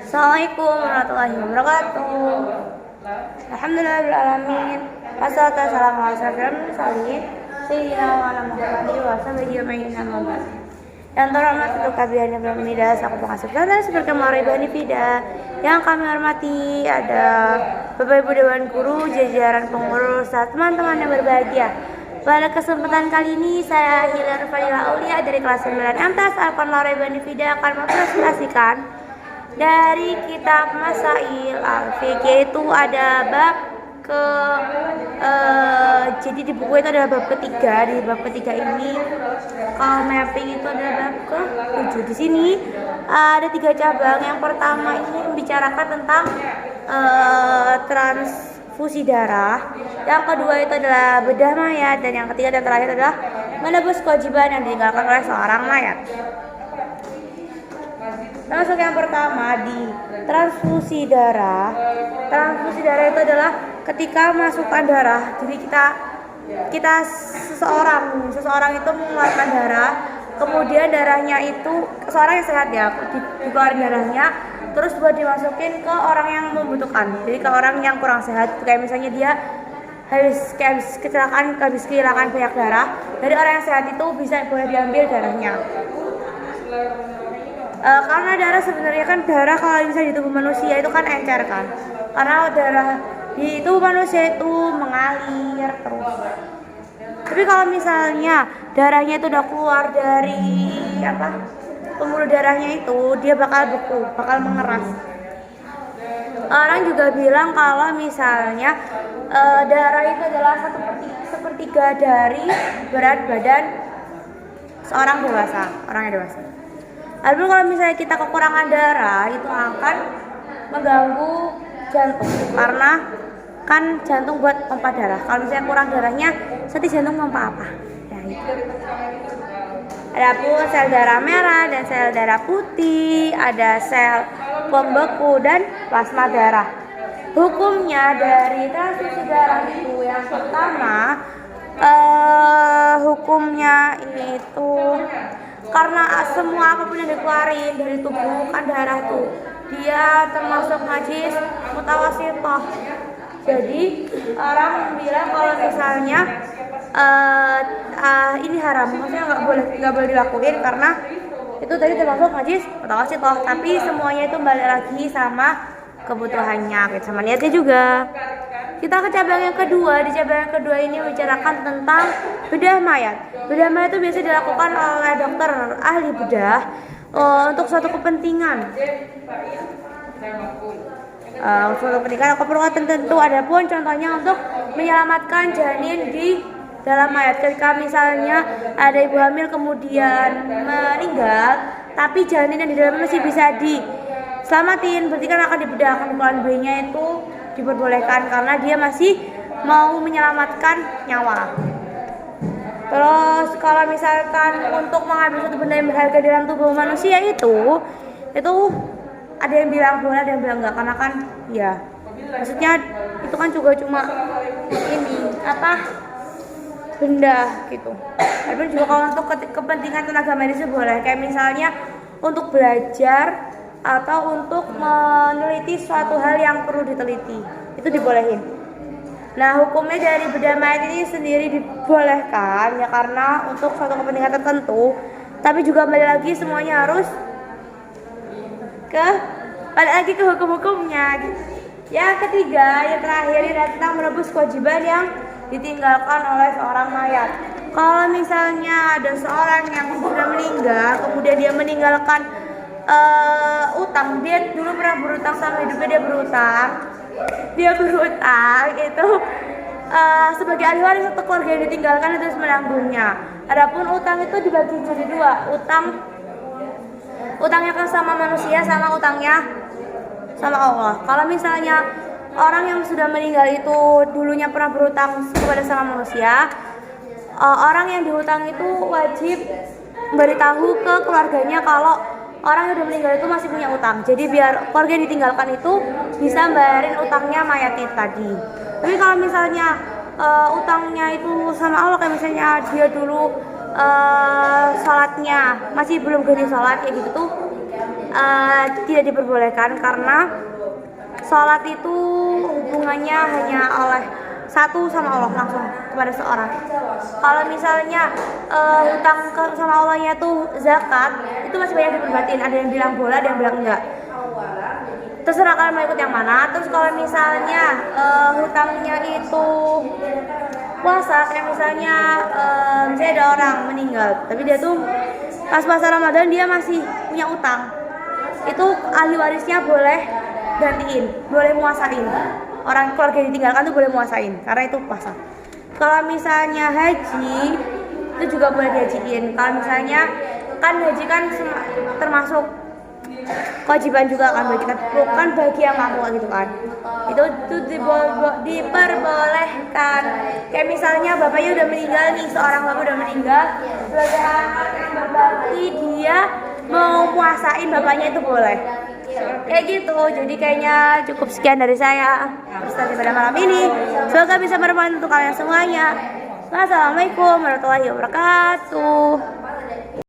Assalamualaikum warahmatullahi wabarakatuh. Alhamdulillahirrahmanirrahim. Wassalatu wassalamu ala asyrofil mursalin sayyidina Muhammadin wa sahbihi ajma'in amma ba'd. Yang terhormat untuk kabinet Pemida Saku Pengasuh dan seperti Maribani Fida. Yang kami hormati ada Bapak Ibu Dewan Guru, jajaran pengurus, teman-teman yang berbahagia. Pada kesempatan kali ini saya Hilar Fadila Aulia dari kelas 9 MTS Alkon Maribani Fida akan mempresentasikan dari kitab Masail Al-Fiqh, yaitu ada bab jadi di buku itu ada bab ketiga. Di bab ketiga ini kalau mapping itu ada bab ke-7. Di sini ada 3 cabang. Yang pertama ini membicarakan tentang transfusi darah. Yang kedua itu adalah bedah mayat, dan yang ketiga dan terakhir adalah menebus kewajiban yang ditinggalkan oleh seorang mayat. Masuk yang pertama di transfusi darah. Transfusi darah itu adalah ketika masukkan darah. Jadi kita seseorang itu mengeluarkan darah, kemudian darahnya itu seorang yang sehat ya, dikeluarin darahnya, terus buat dimasukin ke orang yang membutuhkan. Jadi ke orang yang kurang sehat, kayak misalnya dia habis kecelakaan, habis kehilangan banyak darah, dari orang yang sehat itu boleh diambil darahnya. Karena darah sebenarnya kan kalau misalnya di tubuh manusia itu kan encer kan, karena darah di tubuh manusia itu mengalir terus. Tapi kalau misalnya darahnya itu udah keluar dari pembuluh darahnya itu, dia bakal beku, bakal mengeras. Orang juga bilang kalau misalnya darah itu adalah 1/3 dari berat badan seorang dewasa, orang yang dewasa. Lalu kalau misalnya kita kekurangan darah, itu akan mengganggu jantung, karena kan jantung buat pompa darah. Kalau misalnya kurang darahnya, nanti jantung pompa apa? Ya itu. Adapun sel darah merah dan sel darah putih, ada sel pembeku dan plasma darah. Hukumnya dari transfusi darah itu yang pertama, hukumnya itu karena semua apapun yang dikeluarin dari tubuh kan darah tuh, dia termasuk najis mutawasithah. Jadi orang bilang kalau misalnya ini haram, maksudnya nggak boleh dilakuin karena itu tadi termasuk najis mutawasithah. Tapi semuanya itu balik lagi sama kebutuhannya, sama niatnya juga. Kita ke cabang yang kedua. Di cabang yang kedua ini membicarakan tentang bedah mayat. Bedah mayat itu biasa dilakukan oleh dokter ahli bedah untuk suatu kepentingan. Suatu kepentingan keperluan tertentu. Adapun contohnya untuk menyelamatkan janin di dalam mayat. Ketika misalnya ada ibu hamil kemudian meninggal, tapi janin yang di dalam masih bisa diselamatin, berarti kan akan dibedah, kemudian bayinya itu diperbolehkan karena dia masih mau menyelamatkan nyawa. Terus kalau misalkan untuk mengambil suatu benda yang berharga dalam tubuh manusia itu ada yang bilang boleh, ada yang bilang enggak, karena kan ya maksudnya itu kan juga cuma benda gitu. Tapi juga kalau untuk kepentingan tenaga medis boleh, kayak misalnya untuk belajar atau untuk meneliti suatu hal yang perlu diteliti, itu dibolehin. Nah, hukumnya dari bedah mayat ini sendiri dibolehkan ya karena untuk suatu kepentingan tertentu, tapi juga balik lagi semuanya harus balik lagi ke hukum-hukumnya gitu. Yang ketiga, yang terakhir ini tentang menebus kewajiban yang ditinggalkan oleh seorang mayat. Kalau misalnya ada seorang yang sudah meninggal, kemudian dia meninggalkan utang, dia dulu pernah berutang sama hidupnya, dia berutang itu sebagai ahli waris untuk keluarga yang ditinggalkan itu harus menanggungnya. Adapun utang itu dibagi jadi 2, utangnya kan sama manusia sama utangnya sama Allah. Kalau misalnya orang yang sudah meninggal itu dulunya pernah berutang kepada sama manusia, orang yang dihutang itu wajib memberitahu ke keluarganya kalau orang yang udah meninggal itu masih punya utang. Jadi biar keluarga yang ditinggalkan itu bisa bayarin utangnya mayat itu tadi. Tapi kalau misalnya utangnya itu sama Allah, kayak misalnya dia dulu sholatnya masih belum gini sholat kayak gitu tuh, tidak diperbolehkan karena sholat itu hubungannya hanya oleh satu sama Allah, langsung kepada seorang. Kalau misalnya hutang sama Allahnya tuh zakat, itu masih banyak diperbatin. Ada yang bilang boleh, ada yang bilang enggak. Terserah kalian mau ikut yang mana. Terus kalau misalnya hutangnya itu puasa, kayak misalnya misalnya ada orang meninggal, tapi dia tuh pas puasa Ramadan dia masih punya utang, itu ahli warisnya boleh gantiin, boleh muasain. Orang keluarga yang ditinggalkan tuh boleh muasain karena itu puasa. Kalau misalnya haji itu juga boleh dihajiin. Kalau misalnya kan haji kan termasuk kewajiban juga kan, bukan bagi yang mampu gitu kan. Itu diperbolehkan. Kayak misalnya bapaknya udah meninggal nih, seorang bapak udah meninggal, sebagai anak yang berbakti dia mau puasain bapaknya itu boleh. Kayak gitu. Jadi kayaknya cukup sekian dari saya presentasi pada malam ini. Semoga bisa bermanfaat untuk kalian semuanya. Wassalamualaikum warahmatullahi wabarakatuh.